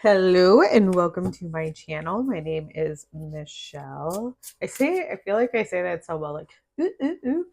Hello and welcome to my channel. My name is Michelle. I feel like I say that so well, like ooh, ooh, ooh.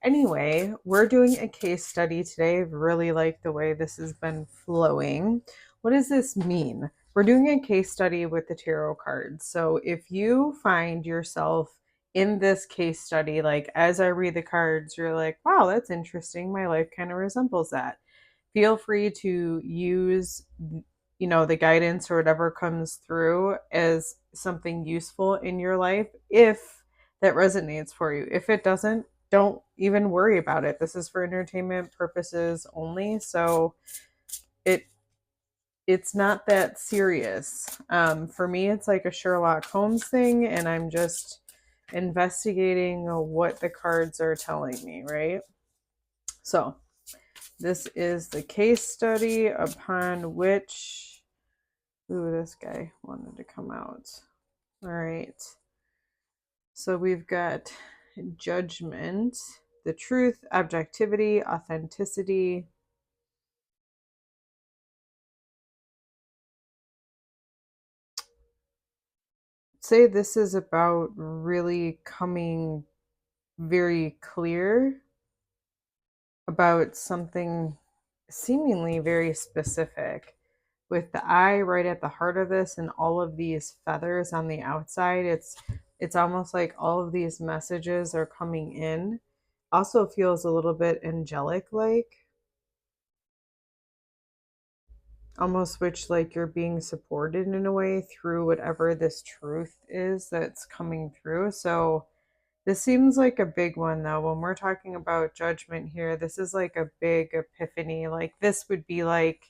Anyway, we're doing a case study today. I really like the way this has been flowing. What does this mean? We're doing a case study with the tarot cards. So if you find yourself in this case study, like as I read the cards, you're like, wow, that's interesting. My life kind of resembles that. Feel free to use the guidance or whatever comes through as something useful in your life if that resonates for you. If it doesn't, don't even worry about it. This is for entertainment purposes only, so it it's not that serious. For me, it's like a Sherlock Holmes thing, and I'm just investigating what the cards are telling me, right? So this is the case study upon which, ooh, this guy wanted to come out. All right. So we've got judgment, the truth, objectivity, authenticity. Say this is about really coming very clear about something seemingly very specific. With the eye right at the heart of this and all of these feathers on the outside, it's almost like all of these messages are coming in. Also feels a little bit angelic like, almost which like you're being supported in a way through whatever this truth is that's coming through. So this seems like a big one though. When we're talking about judgment here, this is like a big epiphany. Like this would be like,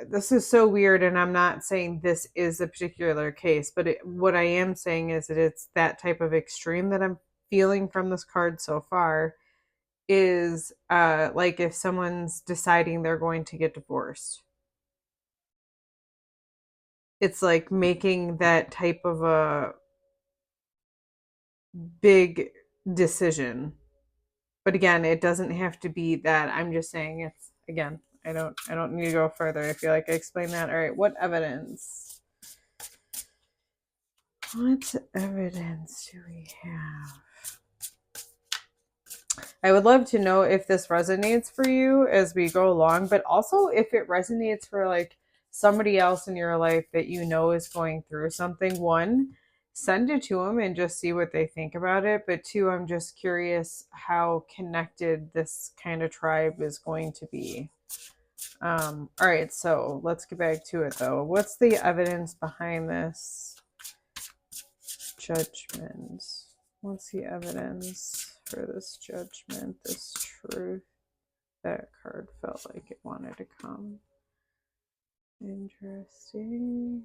this is so weird, and I'm not saying this is a particular case, but what I am saying is that it's that type of extreme that I'm feeling from this card so far is like if someone's deciding they're going to get divorced. It's like making that type of a big decision. But again, it doesn't have to be that. I'm just saying it's, again, I don't need to go further. I feel like I explained that. All right, what evidence? What evidence do we have? I would love to know if this resonates for you as we go along, but also if it resonates for like somebody else in your life that you know is going through something. One, send it to them and just see what they think about it. But two, I'm just curious how connected this kind of tribe is going to be. All right, so let's get back to it though. What's the evidence behind this judgment? What's the evidence for this judgment, this truth? That card felt like it wanted to come. Interesting.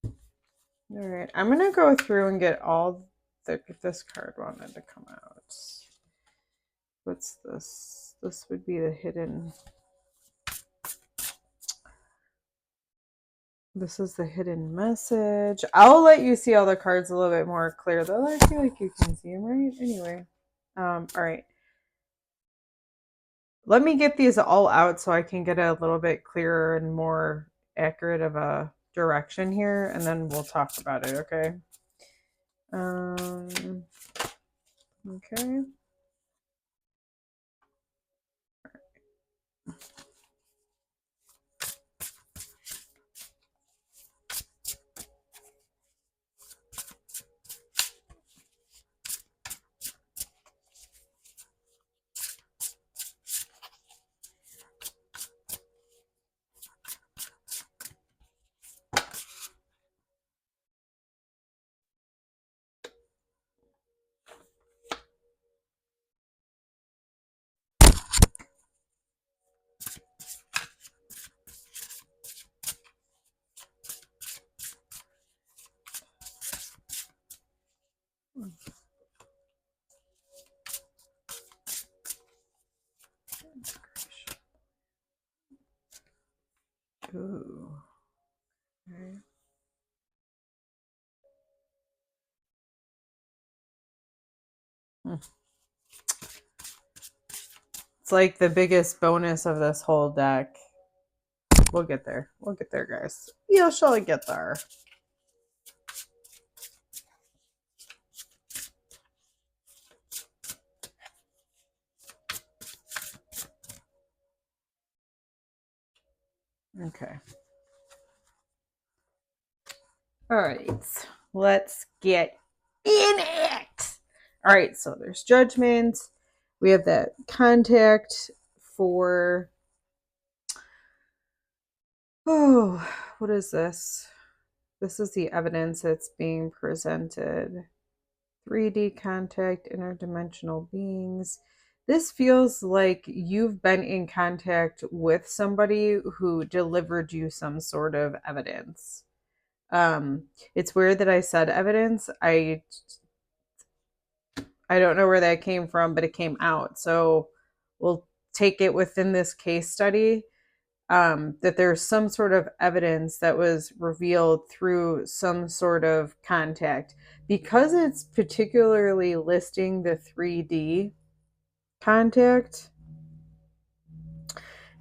All right, I'm gonna go through and get all the, if this card wanted to come out. What's this? This would be the hidden. This is the hidden message. I'll let you see all the cards a little bit more clear, though. I feel like you can see them, right? Anyway, all right. Let me get these all out so I can get a little bit clearer and more accurate of a direction here, and then we'll talk about it, okay? Okay. Ooh. Okay. It's like the biggest bonus of this whole deck. We'll get there. We'll get there, guys. You shall get there. Okay. All right. Let's get in it. All right. So there's judgment. We have that contact for, oh, what is this? This is the evidence that's being presented. 3D contact, interdimensional beings. This feels like you've been in contact with somebody who delivered you some sort of evidence. It's weird that I said evidence. I don't know where that came from, but it came out. So we'll take it within this case study, that there's some sort of evidence that was revealed through some sort of contact. Because it's particularly listing the 3D contact,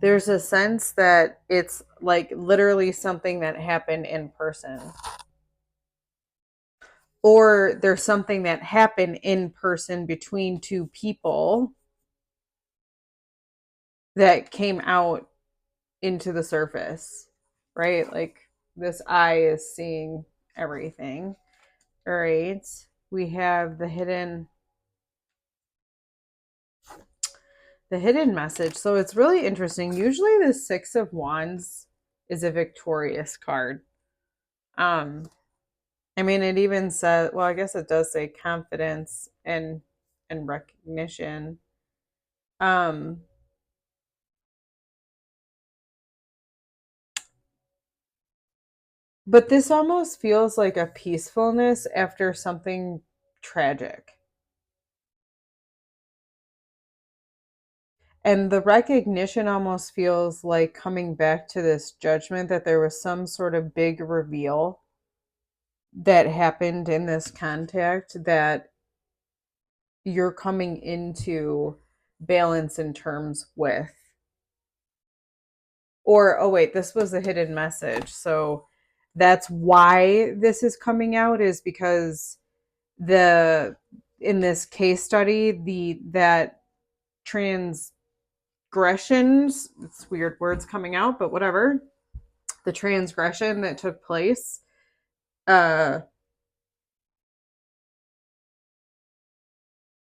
there's a sense that it's like literally something that happened in person. Or there's something that happened in person between two people that came out into the surface, right? Like this eye is seeing everything. All right. We have the hidden message. So it's really interesting. Usually the 6 of Wands is a victorious card. I mean, it even says, well, I guess it does say confidence and recognition. But this almost feels like a peacefulness after something tragic. And the recognition almost feels like coming back to this judgment that there was some sort of big reveal that happened in this contact that you're coming into balance in terms with. Or, oh wait, this was a hidden message. So that's why this is coming out, is because in this case study, that transgressions, it's weird words coming out, but whatever, the transgression that took place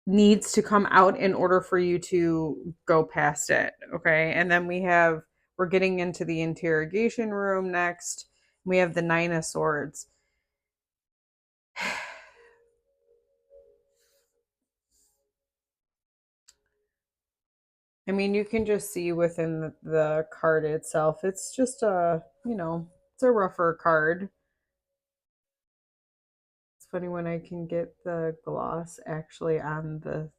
needs to come out in order for you to go past it. Okay. And then we're getting into the interrogation room next. We have the 9 of Swords. I mean, you can just see within the card itself, it's just it's a rougher card. It's funny when I can get the gloss actually on the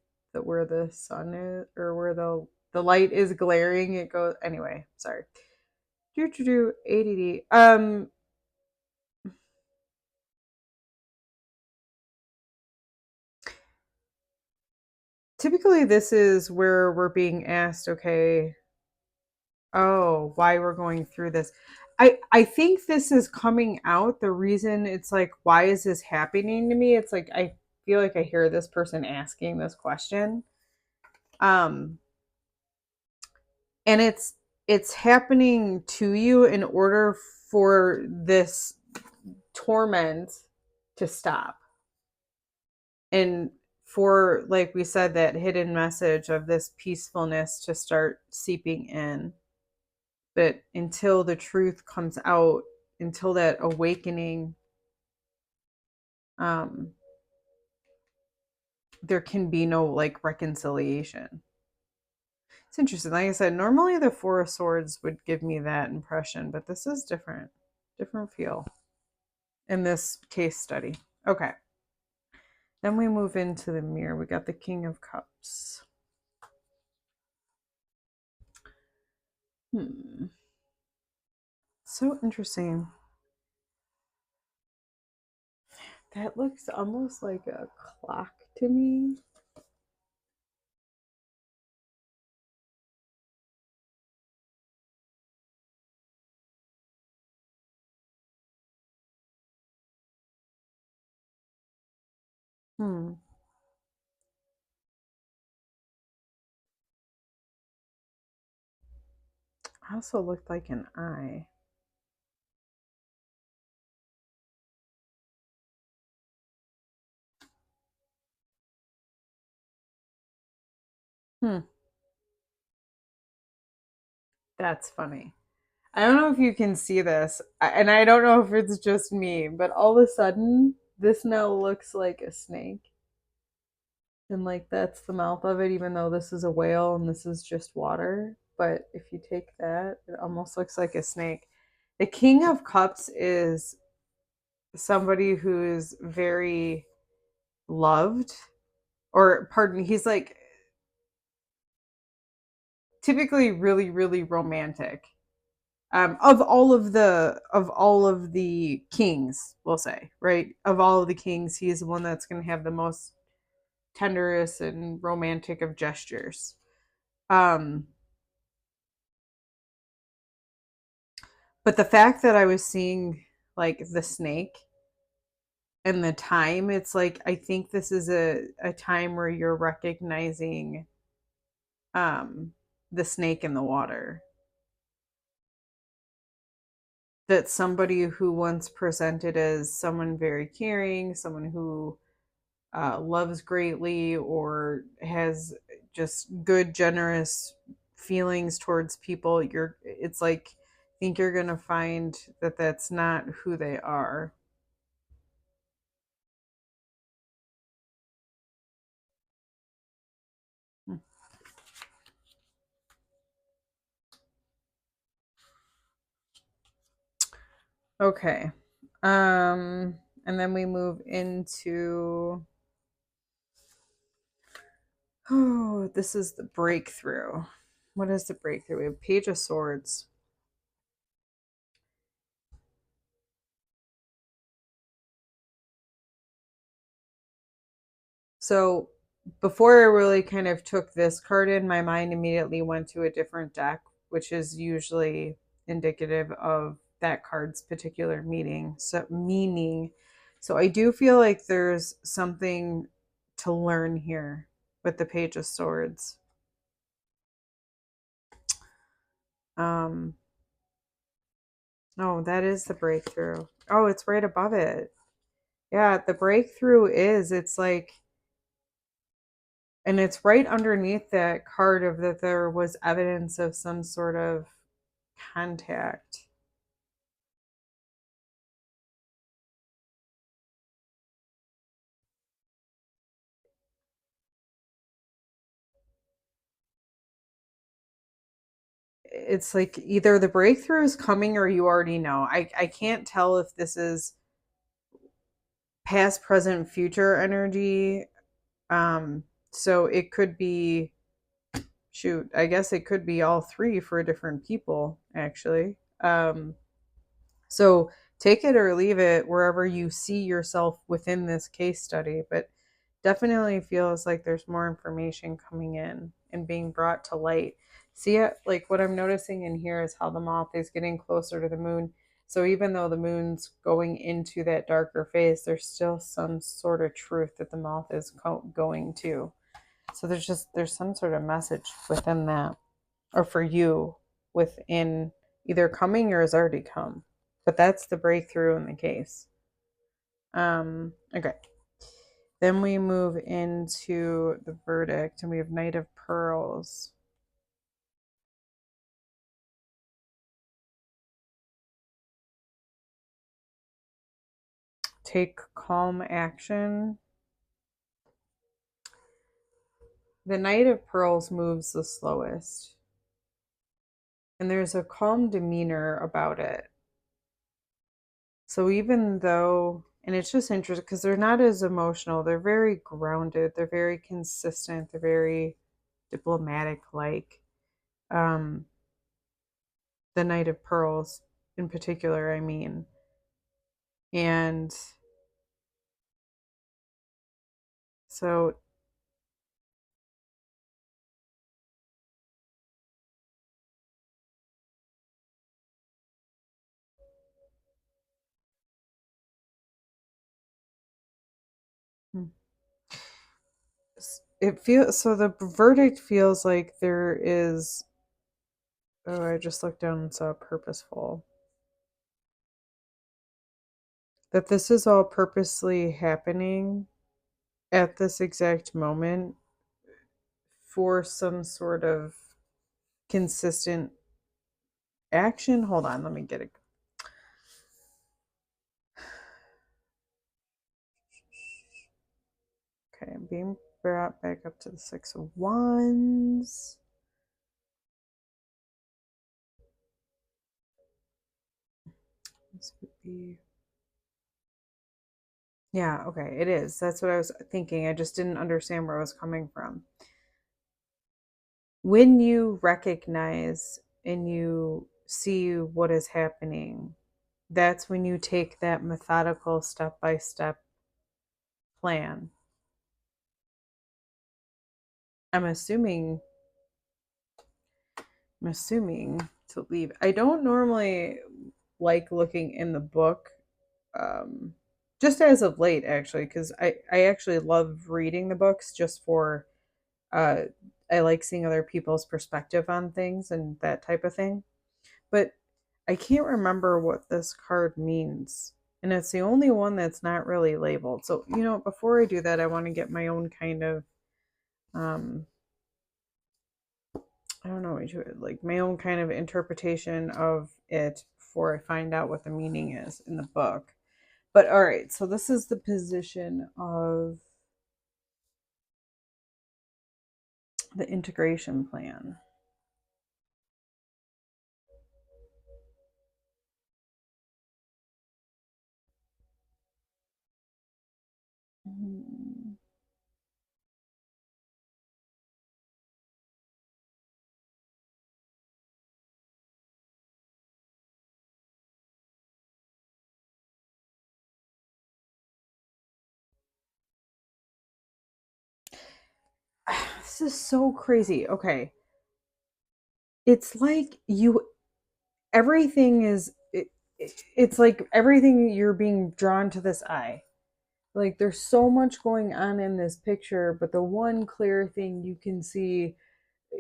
where the sun is, or where the light is glaring, it goes, anyway, sorry. ADD. Typically this is where we're being asked, okay, oh, why we're going through this. I think this is coming out. The reason it's like, why is this happening to me? It's like, I feel like I hear this person asking this question. And it's happening to you in order for this torment to stop. And for, like we said, that hidden message of this peacefulness to start seeping in. But until the truth comes out, until that awakening, there can be no like reconciliation. It's interesting. Like I said, normally the 4 of Swords would give me that impression, but this is different feel in this case study. Okay. Then we move into the mirror. We got the King of Cups. So interesting. That looks almost like a clock to me. Hmm. Also looked like an eye. Hmm. That's funny. I don't know if you can see this, and I don't know if it's just me, but all of a sudden, this now looks like a snake. And like that's the mouth of it, even though this is a whale and this is just water. But if you take that, it almost looks like a snake. The King of Cups is somebody who is very loved, or pardon, he's like typically really, really romantic. Of all of the kings, we'll say, right? Of all of the kings, he is the one that's going to have the most tenderest and romantic of gestures. Um, but the fact that I was seeing like the snake and the time, it's like I think this is a time where you're recognizing um the snake in the water. That somebody who once presented as someone very caring, someone who loves greatly or has just good, generous feelings towards people, it's like I think you're gonna find that that's not who they are. Okay. And then we move into, oh, this is the breakthrough. What is the breakthrough? We have Page of Swords. So before I really kind of took this card in, my mind immediately went to a different deck, which is usually indicative of that card's particular meaning. So I do feel like there's something to learn here with the Page of Swords. Um, oh, that is the breakthrough. Oh, it's right above it. Yeah, the breakthrough is it's like, and it's right underneath that card of that there was evidence of some sort of contact. It's like either the breakthrough is coming or you already know. I can't tell if this is past, present, future energy. So it could be, shoot, I guess it could be all three for different people, actually. So take it or leave it wherever you see yourself within this case study, but definitely feels like there's more information coming in and being brought to light. See it like what I'm noticing in here is how the moth is getting closer to the moon. So even though the moon's going into that darker phase, there's still some sort of truth that the moth is going to. So there's some sort of message within that, or for you within either coming or has already come. But that's the breakthrough in the case. Okay. Then we move into the verdict and we have Knight of Pearls. Take calm action. The Knight of Pearls moves the slowest. And there's a calm demeanor about it. So even though, and it's just interesting because they're not as emotional, they're very grounded, they're very consistent, they're very diplomatic like. Um, the Knight of Pearls in particular, I mean. And so, it feels, so the verdict feels like there is, oh, I just looked down and saw purposeful. That this is all purposely happening at this exact moment for some sort of consistent action. Hold on, let me get it. Okay, I'm being brought back up to the Six of Wands. This would be, yeah, okay, it is. That's what I was thinking. I just didn't understand where it was coming from. When you recognize and you see what is happening, that's when you take that methodical step-by-step plan. I'm assuming to leave. I don't normally like looking in the book, just as of late, actually, because I actually love reading the books just for, I like seeing other people's perspective on things and that type of thing. But I can't remember what this card means. And it's the only one that's not really labeled. So, before I do that, I want to get my own kind of, I don't know, like my own kind of interpretation of it before I find out what the meaning is in the book. But all right, so this is the position of the integration plan. This is so crazy. Okay. It's like everything is, it's like everything, you're being drawn to this eye. Like there's so much going on in this picture, but the one clear thing you can see,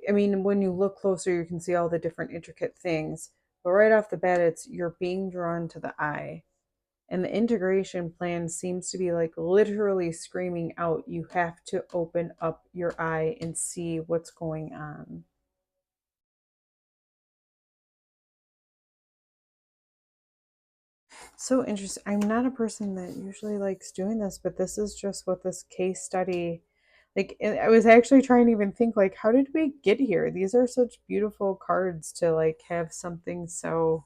I mean, when you look closer, you can see all the different intricate things. But right off the bat, it's you're being drawn to the eye. And the integration plan seems to be like literally screaming out, you have to open up your eye and see what's going on. So interesting. I'm not a person that usually likes doing this, but this is just what this case study, like, I was actually trying to even think, like, how did we get here? These are such beautiful cards to like have something so,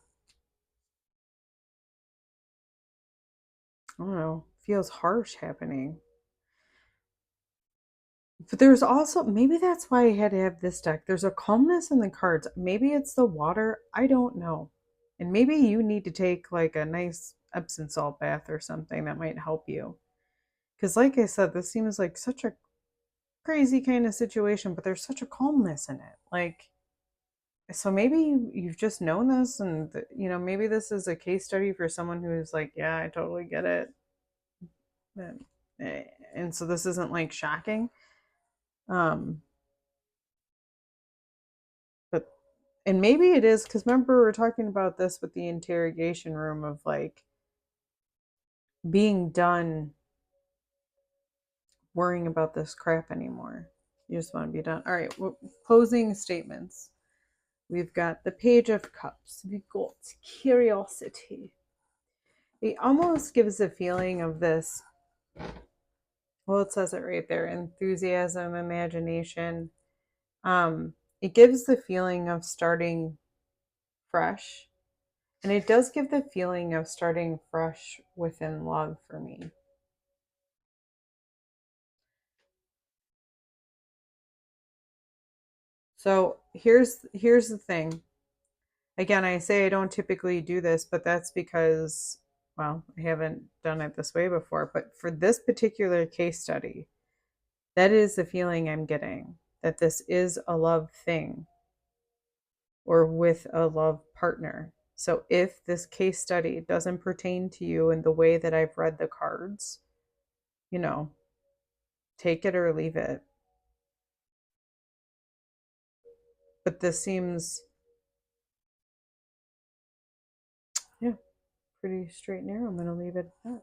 I don't know, feels harsh happening. But there's also, maybe that's why I had to have this deck. There's a calmness in the cards. Maybe it's the water. I don't know. And maybe you need to take like a nice Epsom salt bath or something that might help you. Because, like I said, this seems like such a crazy kind of situation, but there's such a calmness in it. Like, so maybe you've just known this, and maybe this is a case study for someone who's like, yeah, I totally get it. And so this isn't like shocking. Um, but and maybe it is, because remember we were talking about this with the interrogation room of like being done worrying about this crap anymore. You just want to be done. All right, well, closing statements. We've got the Page of Cups. We've got curiosity. It almost gives a feeling of this. Well, it says it right there: enthusiasm, imagination. It gives the feeling of starting fresh. And it does give the feeling of starting fresh within love for me. So here's the thing. Again, I say I don't typically do this, but that's because, well, I haven't done it this way before. But for this particular case study, that is the feeling I'm getting, that this is a love thing or with a love partner. So if this case study doesn't pertain to you in the way that I've read the cards, you know, take it or leave it. But this seems, yeah, pretty straight and narrow. I'm going to leave it at that.